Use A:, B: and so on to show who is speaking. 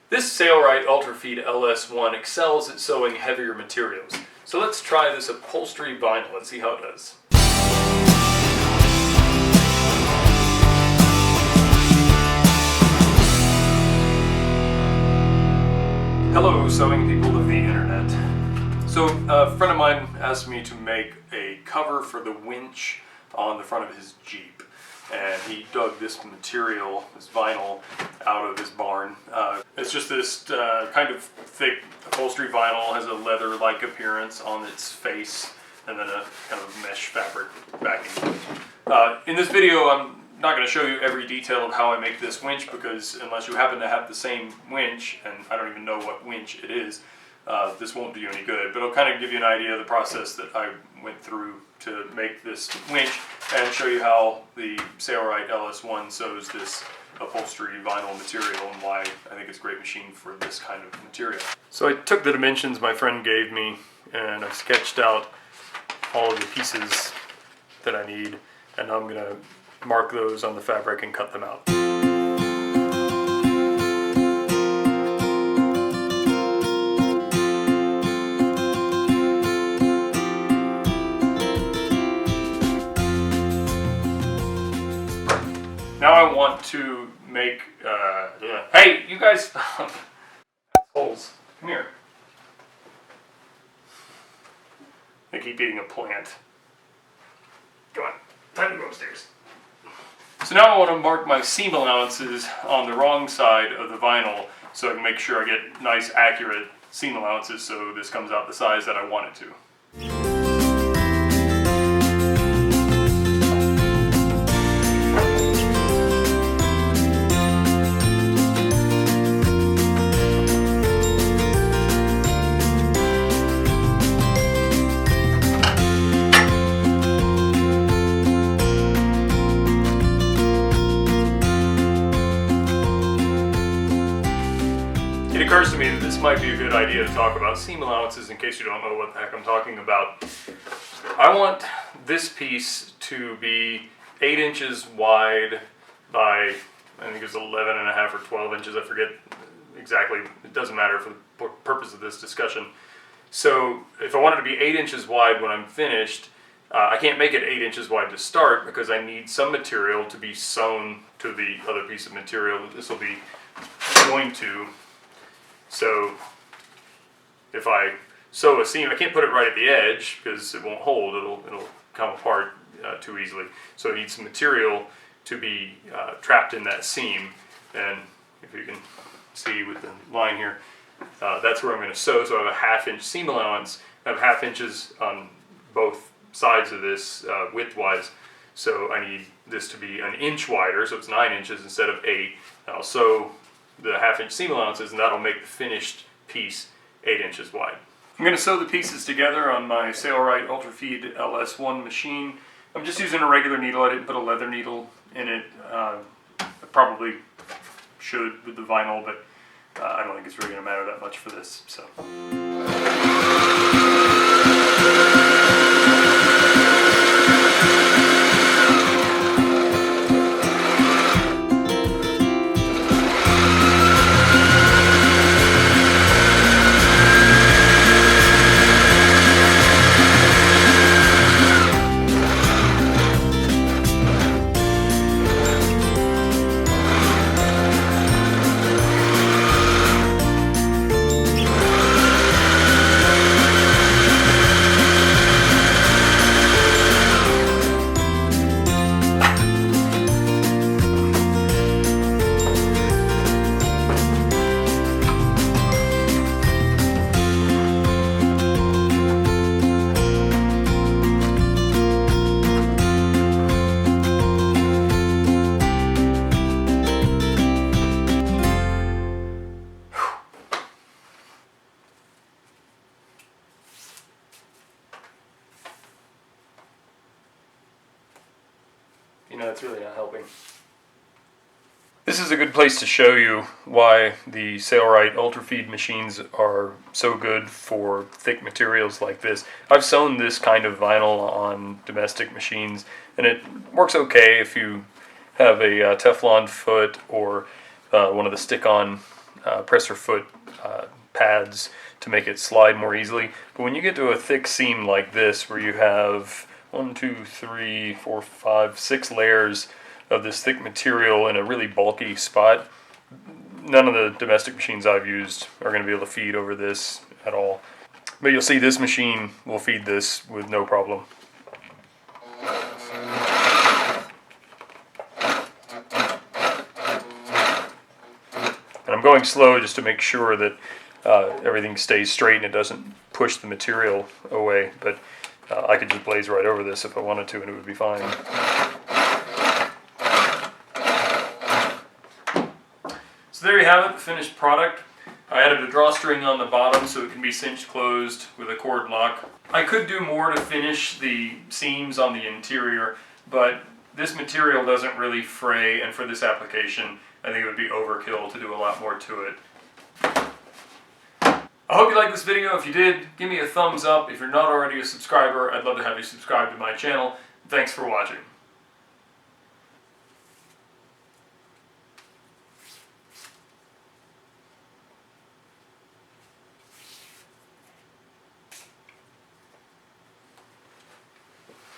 A: This Sailrite Ultrafeed LS-1 excels at sewing heavier materials. So let's try this upholstery vinyl and see how it does. Hello, sewing people of the internet. So a friend of mine asked me to make a cover for the winch on the front of his Jeep. And he dug this material, this vinyl, out of his barn. It's just this kind of thick upholstery vinyl, has a leather-like appearance on its face, and then a kind of mesh fabric backing. In this video, I'm not going to show you every detail of how I make this winch, because unless you happen to have the same winch, and I don't even know what winch it is, this won't do you any good. But I'll kind of give you an idea of the process that I went through to make this winch, and show you how the Sailrite LS-1 sews this upholstery vinyl material and why I think it's a great machine for this kind of material. So I took the dimensions my friend gave me and I sketched out all of the pieces that I need, and I'm going to mark those on the fabric and cut them out. Now I want to make, hey, you guys, assholes, come here. They keep eating a plant. Come on, time to go upstairs. So now I want to mark my seam allowances on the wrong side of the vinyl so I can make sure I get nice, accurate seam allowances so this comes out the size that I want it to. It occurs to me that this might be a good idea to talk about seam allowances in case you don't know what the heck I'm talking about. I want this piece to be 8 inches wide by, I think it's 11.5 or 12 inches, I forget exactly, it doesn't matter for the purpose of this discussion. So if I want it to be 8 inches wide when I'm finished, I can't make it 8 inches wide to start because I need some material to be sewn to the other piece of material that this will be joined to. So if I sew a seam, I can't put it right at the edge because it won't hold, it'll come apart too easily. So I need some material to be trapped in that seam, and if you can see with the line here, that's where I'm going to sew. So I have a 1/2 inch seam allowance. I have 1/2 inches on both sides of this width-wise, so I need this to be 1 inch wider, so it's 9 inches instead of 8. And I'll sew the 1/2 inch seam allowances, and that'll make the finished piece 8 inches wide. I'm going to sew the pieces together on my Sailrite Ultrafeed LS-1 machine. I'm just using a regular needle. I didn't put a leather needle in it. I probably should with the vinyl, but I don't think it's really going to matter that much for this. So. You know, it's really not helping. This is a good place to show you why the Sailrite Ultrafeed machines are so good for thick materials like this. I've sewn this kind of vinyl on domestic machines, and it works okay if you have a Teflon foot or one of the stick-on presser foot pads to make it slide more easily. But when you get to a thick seam like this, where you have 1, 2, 3, 4, 5, 6 layers of this thick material in a really bulky spot, none of the domestic machines I've used are going to be able to feed over this at all. But you'll see this machine will feed this with no problem. And I'm going slow just to make sure that everything stays straight and it doesn't push the material away. But I could just blaze right over this if I wanted to and it would be fine. So there you have it, the finished product. I added a drawstring on the bottom so it can be cinched closed with a cord lock. I could do more to finish the seams on the interior, but this material doesn't really fray, and for this application I think it would be overkill to do a lot more to it. I hope you liked this video. If you did, give me a thumbs up. If you're not already a subscriber, I'd love to have you subscribe to my channel. Thanks for watching.